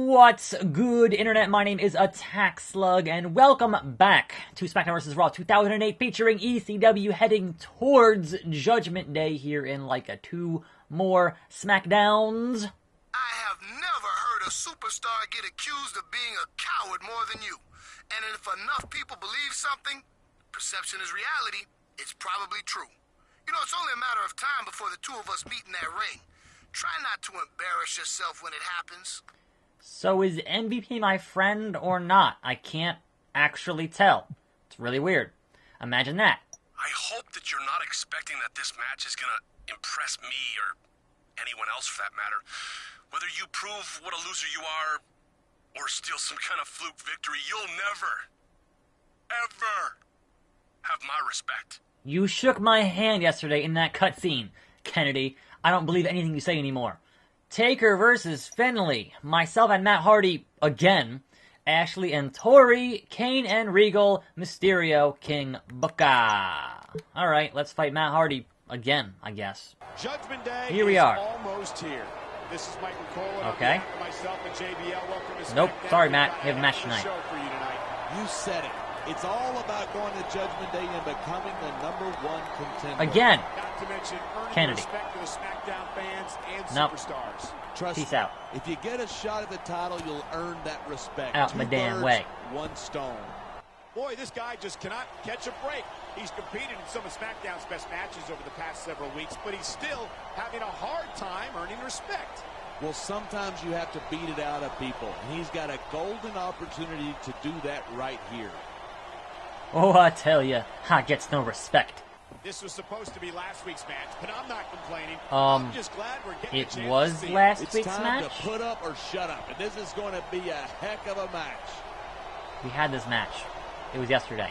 What's good, Internet? My name is attackslug, and welcome back to SmackDown vs. Raw 2008, featuring ECW heading towards Judgment Day here in like 2 more SmackDowns. I have never heard a superstar get accused of being a coward more than you. And if enough people believe something, perception is reality, it's probably true. You know, it's only a matter of time before the two of us meet in that ring. Try not to embarrass yourself when it happens. So is MVP my friend or not? I can't actually tell. It's really weird. Imagine that. I hope that you're not expecting that this match is gonna impress me or anyone else for that matter. Whether you prove what a loser you are or steal some kind of fluke victory, you'll never, ever have my respect. You shook my hand yesterday in that cutscene, Kennedy. I don't believe anything you say anymore. Taker versus Finley. Myself and Matt Hardy again. Ashley and Tori. Kane and Regal. Mysterio, King Booker. Alright, let's fight Matt Hardy again, I guess. Judgment Day here we are. Almost here. This is Mike McCollum. Okay. Myself and JBL. Welcome to nope, SmackDown. sorry Matt. We have a match tonight. You said it. It's all about going to Judgment Day and becoming the #1 contender. Again. Not to mention earning Kennedy. respect to the SmackDown fans and nope. superstars. Trust Peace me, out. If you get a shot at the title, you'll earn that respect. Out my damn way. 1 stone. Boy, this guy just cannot catch a break. He's competed in some of SmackDown's best matches over the past several weeks, but he's still having a hard time earning respect. Well, sometimes you have to beat it out of people. And he's got a golden opportunity to do that right here. Oh, I tell ya, gets no respect. This was supposed to be last week's match, but I'm not complaining. I'm just glad we're getting it a chance was to see last it's week's time match? to put up or shut up. And this is going to be a heck of a match. We had this match. It was yesterday.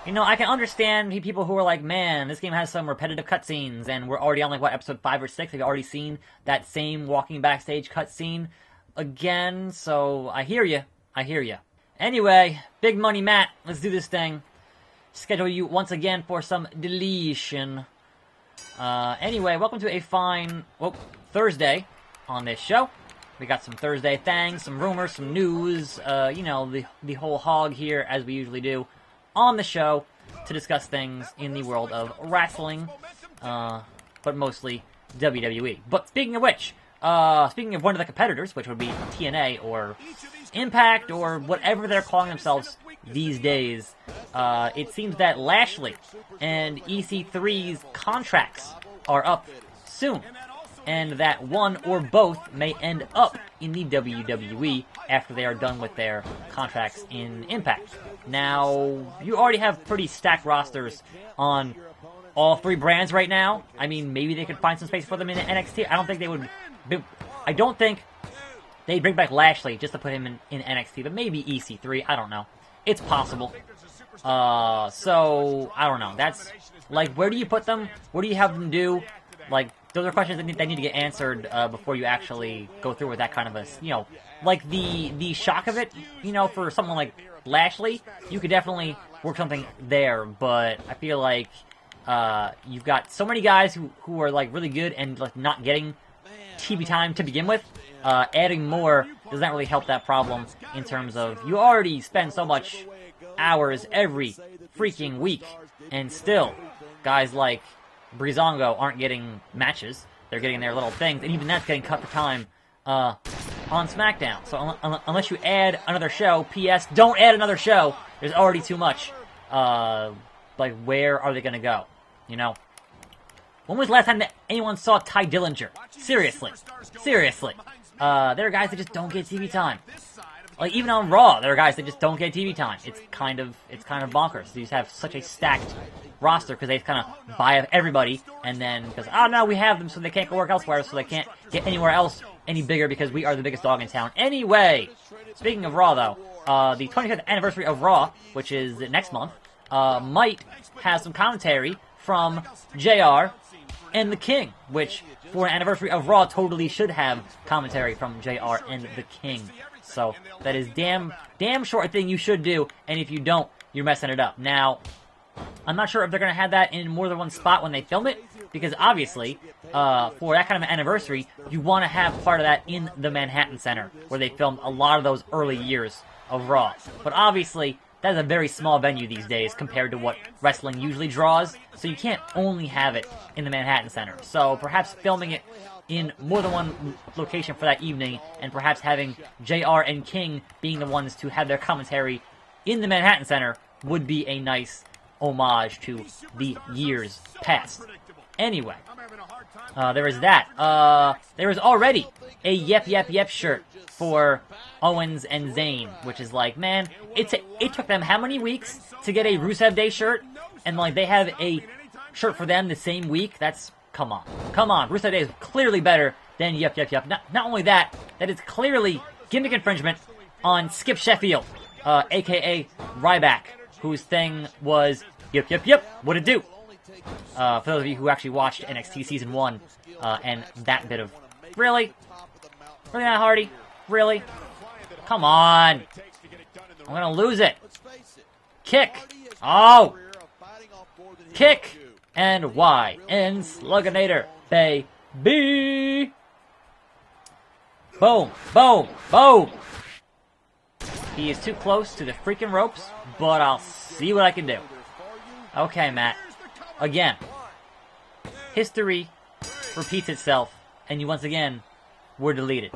You know, I can understand people who are like, man, this game has some repetitive cutscenes, and we're already on, like, what, episode 5 or 6? We've already seen that same walking backstage cutscene again, so I hear you. I hear you. Anyway, Big Money Matt, let's do this thing. Schedule you once again for some deletion. Anyway, welcome to a fine, Thursday on this show. We got some Thursday things, some rumors, some news, you know, the whole hog here, as we usually do, on the show to discuss things in the world of wrestling, but mostly WWE. But speaking of which, speaking of one of the competitors, which would be TNA or Impact or whatever they're calling themselves these days, it seems that Lashley and EC3's contracts are up soon, and that one or both may end up in the WWE after they are done with their contracts in Impact. Now, you already have pretty stacked rosters on all 3 brands right now. I mean, maybe they could find some space for them in NXT. I don't think they would. I don't think they'd bring back Lashley just to put him in NXT, but maybe EC3. I don't know. It's possible. So, I don't know. That's, like, where do you put them? What do you have them do? Like, those are questions that need to get answered before you actually go through with that kind of a, you know, like the shock of it, you know, for someone like Lashley, you could definitely work something there, but I feel like you've got so many guys who are, like, really good and, like, not getting TV time to begin with. Adding more does not really help that problem in terms of you already spend so much hours every freaking week, and still, guys like Breezango aren't getting matches. They're getting their little things, and even that's getting cut for time on SmackDown. So unless you add another show, P.S., don't add another show. There's already too much. Like, where are they going to go? You know? When was the last time that anyone saw Ty Dillinger? Seriously. Seriously. There are guys that just don't get TV time. Like, even on Raw, there are guys that just don't get TV time. It's kind of bonkers. These have such a stacked roster because they kind of buy up everybody, and then because, oh no, we have them, so they can't go work elsewhere, so they can't get anywhere else any bigger because we are the biggest dog in town. Anyway, speaking of Raw, though, the 25th anniversary of Raw, which is next month, might have some commentary from JR and the King, which, for an anniversary of Raw, totally should have commentary from JR and the King. So, that is damn sure a thing you should do, and if you don't, you're messing it up. Now, I'm not sure if they're going to have that in more than one spot when they film it, because obviously, for that kind of an anniversary, you want to have part of that in the Manhattan Center, where they filmed a lot of those early years of Raw. But obviously, that is a very small venue these days compared to what wrestling usually draws, so you can't only have it in the Manhattan Center. So perhaps filming it in more than one location for that evening, and perhaps having JR and King being the ones to have their commentary in the Manhattan Center would be a nice homage to the years past. Anyway, there is that. There is already a Yep Yep Yep shirt for Owens and Zayn, which is like, man, it took them how many weeks to get a Rusev Day shirt, and like they have a shirt for them the same week? That's, come on. Rusev Day is clearly better than Yep Yep Yep. Not only that, that is clearly gimmick infringement on Skip Sheffield, aka Ryback, whose thing was Yep Yep Yep, what it do? For those of you who actually watched NXT Season 1, and that bit of, really? Really, Matt Hardy? Really? Come on. I'm gonna lose it. Kick. Oh. Kick. And Y. And Sluginator. Baby. Boom. Boom. Boom. He is too close to the freaking ropes, but I'll see what I can do. Okay, Matt. Again. History repeats itself, and you once again were deleted.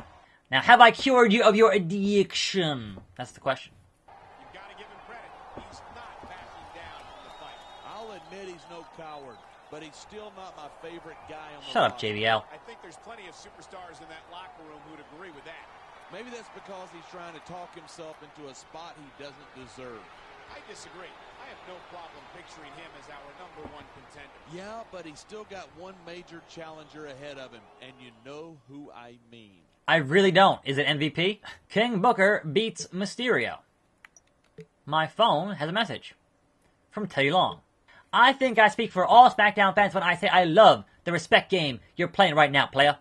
Now, have I cured you of your addiction? That's the question. You've got to give him credit. He's not backing down from the fight. I'll admit he's no coward, but he's still not my favorite guy on the Shut up, roster. JBL. I think there's plenty of superstars in that locker room who'd agree with that. Maybe that's because he's trying to talk himself into a spot he doesn't deserve. I disagree. I have no problem picturing him as our #1 contender. Yeah, but he's still got one major challenger ahead of him, and you know who I mean. I really don't. Is it MVP? King Booker beats Mysterio. My phone has a message from Teddy Long. I think I speak for all SmackDown fans when I say I love the respect game you're playing right now, player.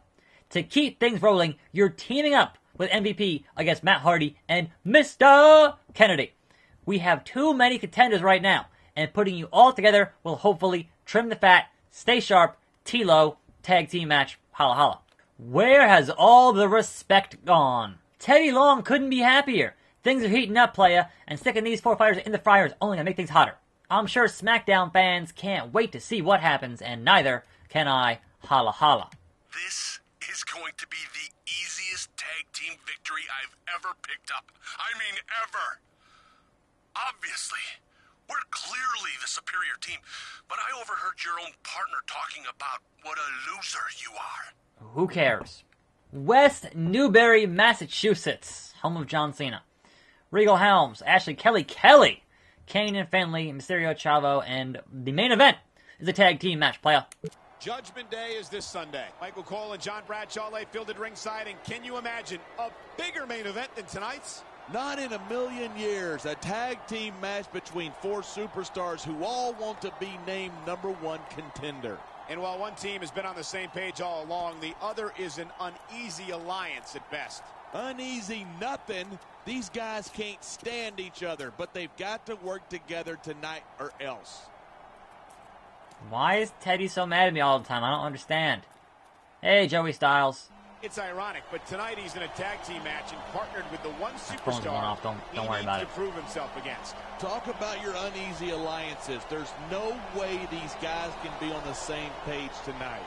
To keep things rolling, you're teaming up with MVP against Matt Hardy and Mr. Kennedy. We have too many contenders right now, and putting you all together will hopefully trim the fat, stay sharp, T-Lo, tag team match, holla holla. Where has all the respect gone? Teddy Long couldn't be happier. Things are heating up, playa, and sticking these 4 fighters in the fryer is only gonna make things hotter. I'm sure SmackDown fans can't wait to see what happens, and neither can I, holla holla. This is going to be the easiest tag team victory I've ever picked up. I mean, ever. Obviously, we're clearly the superior team, but I overheard your own partner talking about what a loser you are. Who cares? West Newbury, Massachusetts, home of John Cena. Regal Helms, Ashley Kelly, Kane and Finlay, Mysterio, Chavo, and the main event is a tag team match, playa. Judgment Day is this Sunday. Michael Cole and John Bradshaw lay fielded ringside, and can you imagine a bigger main event than tonight's? Not in a million years. A tag team match between 4 superstars who all want to be named #1 contender. And while one team has been on the same page all along, the other is an uneasy alliance at best. Uneasy nothing. These guys can't stand each other, but they've got to work together tonight or else. Why is Teddy so mad at me all the time? I don't understand. Hey, Joey Styles. It's ironic, but tonight he's in a tag team match and partnered with the one phone's going superstar off. Don't he worry about needs it. to prove himself against. Talk about your uneasy alliances. There's no way these guys can be on the same page tonight.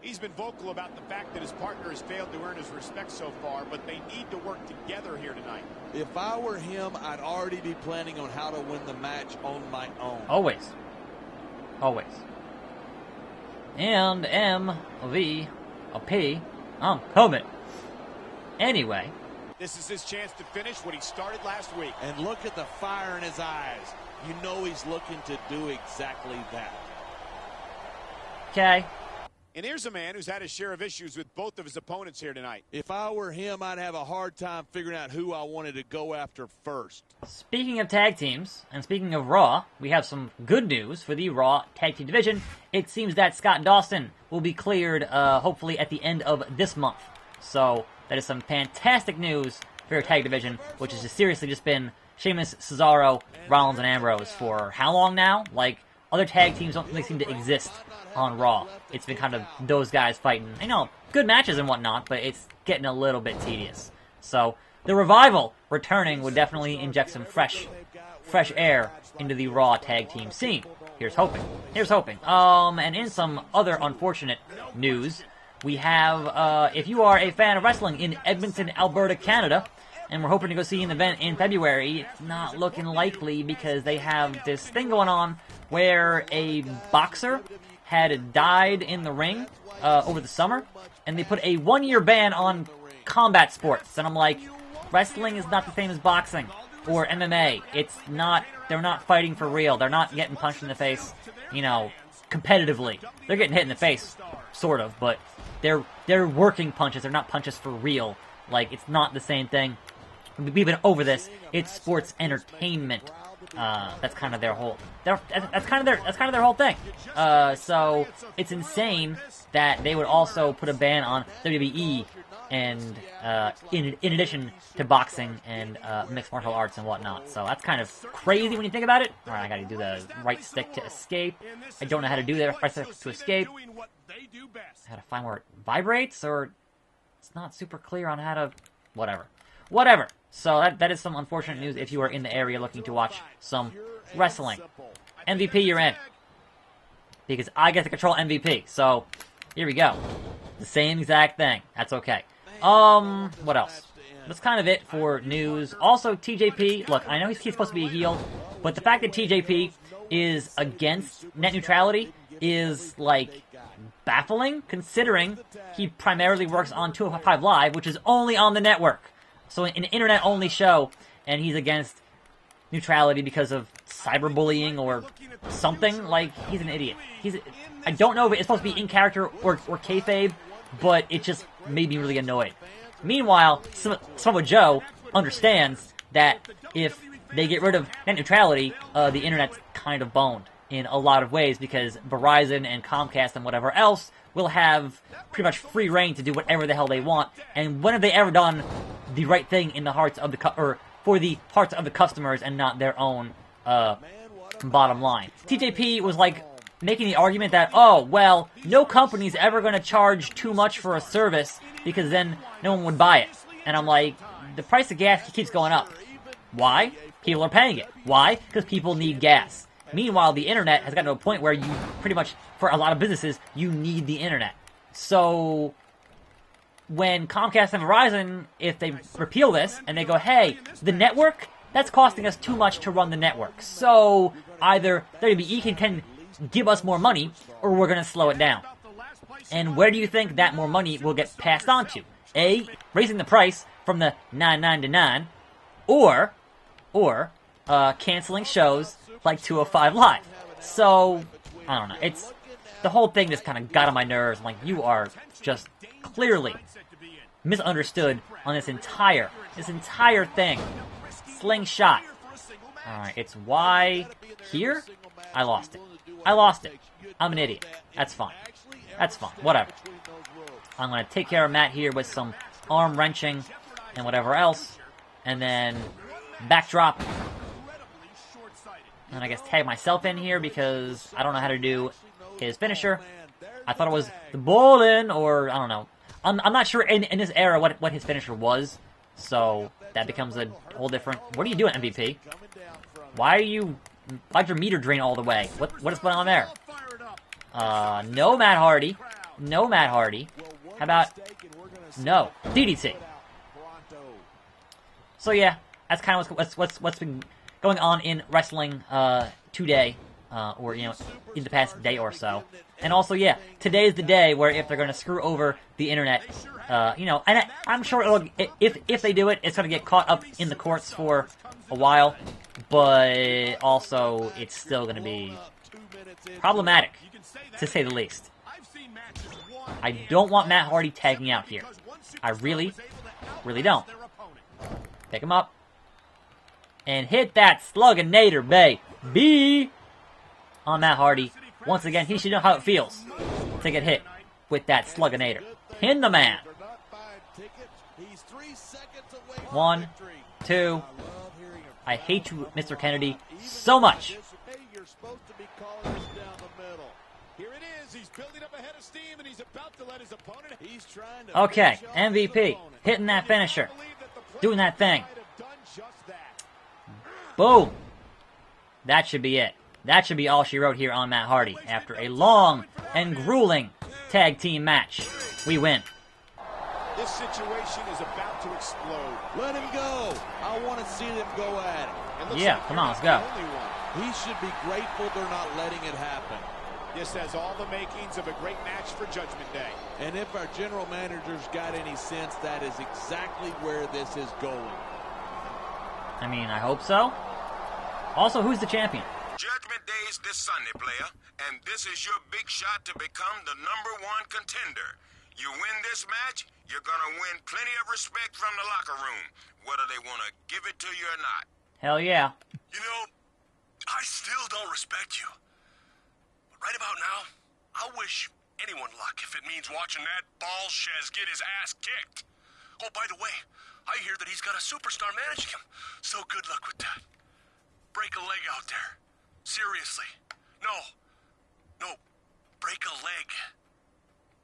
He's been vocal about the fact that his partner has failed to earn his respect so far, but they need to work together here tonight. If I were him, I'd already be planning on how to win the match on my own. Always. Always. And MVP, I'm coming. Anyway. This is his chance to finish what he started last week. And look at the fire in his eyes. You know he's looking to do exactly that. Okay. And here's a man who's had his share of issues with both of his opponents here tonight. If I were him, I'd have a hard time figuring out who I wanted to go after first. Speaking of tag teams, and speaking of Raw, we have some good news for the Raw Tag Team Division. It seems that Scott Dawson will be cleared, hopefully, at the end of this month. So, that is some fantastic news for your tag division, which has just seriously just been Sheamus, Cesaro, Rollins, and Ambrose for how long now? Like, other tag teams don't really seem to exist on Raw. It's been kind of those guys fighting, you know, good matches and whatnot, but it's getting a little bit tedious. So the Revival returning would definitely inject some fresh air into the Raw tag team scene. Here's hoping. Here's hoping. And in some other unfortunate news, we have, if you are a fan of wrestling in Edmonton, Alberta, Canada, and we're hoping to go see an event in February, it's not looking likely because they have this thing going on where a boxer had died in the ring over the summer, and they put a 1-year ban on combat sports. And I'm like, wrestling is not the same as boxing or MMA. It's not, they're not fighting for real. They're not getting punched in the face, you know, competitively. They're getting hit in the face, sort of, but they're working punches. They're not punches for real. Like, it's not the same thing. We've been over this. It's sports entertainment. That's kind of their whole. That's kind of their whole thing. So it's insane that they would also put a ban on WWE, and in addition to boxing and mixed martial arts and whatnot. So that's kind of crazy when you think about it. All right, I got to do the right stick to escape. I don't know how to do that right stick to escape. How to find where it vibrates, or it's not super clear on how to. Whatever. So that is some unfortunate news if you are in the area looking to watch some wrestling. MVP, you're in. Because I get to control MVP. So, here we go. The same exact thing. That's okay. What else? That's kind of it for news. Also, TJP, look, I know he's supposed to be a heel, but the fact that TJP is against net neutrality is, like, baffling, considering he primarily works on 205 Live, which is only on the network. So an internet-only show, and he's against neutrality because of cyberbullying or something. Like, he's an idiot. I don't know if it's supposed to be in character or kayfabe, but it just made me really annoyed. Meanwhile, Samoa Joe understands that if they get rid of net neutrality, the internet's kind of boned in a lot of ways, because Verizon and Comcast and whatever else will have pretty much free reign to do whatever the hell they want. And when have they ever done the right thing in the hearts of the for the hearts of the customers and not their own bottom line? TJP was like making the argument that, oh, well, no company's ever going to charge too much for a service because then no one would buy it. And I'm like, the price of gas keeps going up. Why? People are paying it. Why? Because people need gas. Meanwhile, the internet has gotten to a point where you pretty much, for a lot of businesses, you need the internet. So when Comcast and Verizon, if they repeal this and they go, hey, the network, that's costing us too much to run the network. So either WWE can give us more money, or we're going to slow it down. And where do you think that more money will get passed on to? A, raising the price from the $9.99, or canceling shows like 205 Live. So, I don't know. It's the whole thing just kind of got on my nerves. I'm like, you are just clearly misunderstood on this entire thing. Slingshot. Alright, it's why here? I lost it. I'm an idiot. That's fine. Whatever. I'm going to take care of Matt here with some arm wrenching and whatever else. And then backdrop. And I guess tag myself in here because I don't know how to do his finisher. I thought it was the bowling, or I don't know. I'm not sure in this era what his finisher was. So that becomes a whole different. What are you doing, MVP? Why'd your meter drain all the way? What is going on there? No Matt Hardy. How about no DDT? So yeah, that's kind of what's been going on in wrestling today, or in the past day or so. And also, yeah, today is the day where if they're going to screw over the internet, and I'm sure if they do it, it's going to get caught up in the courts for a while. But also, it's still going to be problematic, to say the least. I don't want Matt Hardy tagging out here. I really don't. Pick him up. And hit that Slugginator, baby! On Matt Hardy. Once again, he should know how it feels to get hit with that Slugginator. Pin the man. 1, 2. I hate you, Mr. Kennedy, so much. they're supposed to be calling this down the middle. Here it is. He's building up a head of steam, and he's about to let his opponent. He's trying to. Okay, finish off his MVP, opponent. hitting that finisher, I believe that the player doing that thing. might have done just that. Boom. That should be it. That should be all she wrote here on Matt Hardy. After a long and grueling tag team match, we win. This situation is about to explode. Let him go. I want to see them go at it. It looks Yeah, like come you're on, not let's go. the only one. He should be grateful they're not letting it happen. This has all the makings of a great match for Judgment Day. And if our general manager's got any sense, that is exactly where this is going. I mean, I hope so. Also, who's the champion? Judgment Day's this Sunday, player, and this is your big shot to become the #1 contender. You win this match, you're gonna win plenty of respect from the locker room, whether they want to give it to you or not. Hell yeah. You know, I still don't respect you. But right about now, I wish anyone luck if it means watching that ball shez get his ass kicked. Oh, by the way, I hear that he's got a superstar managing him. So good luck with that. Break a leg out there. Seriously. No, break a leg.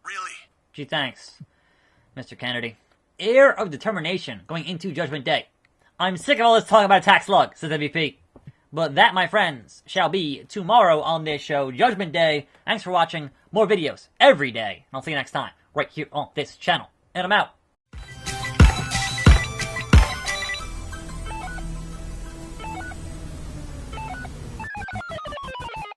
Really. Gee, thanks, Mr. Kennedy. Air of determination going into Judgment Day. I'm sick of all this talk about attackslug, says MVP. But that, my friends, shall be tomorrow on this show, Judgment Day. Thanks for watching. More videos every day. And I'll see you next time, right here on this channel. And I'm out.